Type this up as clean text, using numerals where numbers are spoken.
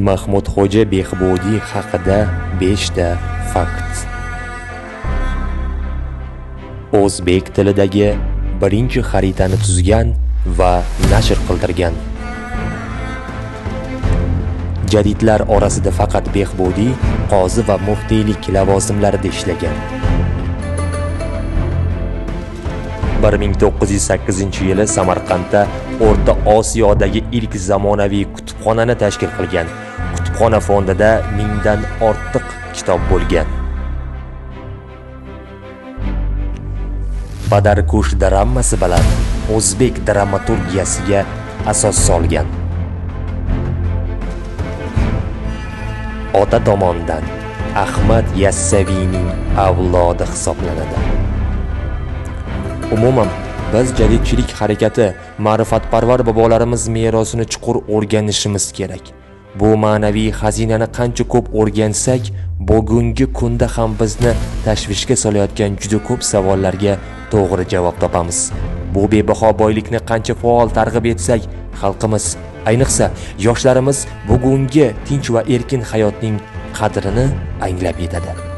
Mahmudxo'ja Behbudiy haqida 5 ta fakt. O'zbek tilidagi birinchi xaritani tuzgan va nashr qildirgan. Jadidlar orasida faqat Behbudiy qozi va muftiylik lavozimlarida ishlagan. 1908-yili Samarqandda O'rta Osiyodagi ilk zamonaviy kutubxonani tashkil qilgan. Kutubxona fondida 1000 dan ortiq kitob bo'lgan. Badarkush dramasi bilan o'zbek dramaturgiyasiga asos solgan. Ota tomonidan Ahmad Yassaviyning avlodi hisoblanadi. Umuman, biz jadidchilik harakati, ma'rifatparvar bobolarimiz merosini chuqur o'rganishimiz kerak. Bu ma'naviy xazinani qancha ko'p o'rgansak, bugungi kunda ham bizni tashvishga solayotgan juda ko'p savollarga to'g'ri javob topamiz. Bu bebaho boylikni qancha faol targ'ib etsak, xalqimiz, ayniqsa yoshlarimiz bugungi tinch va erkin hayotning qadrini anglab yetadi.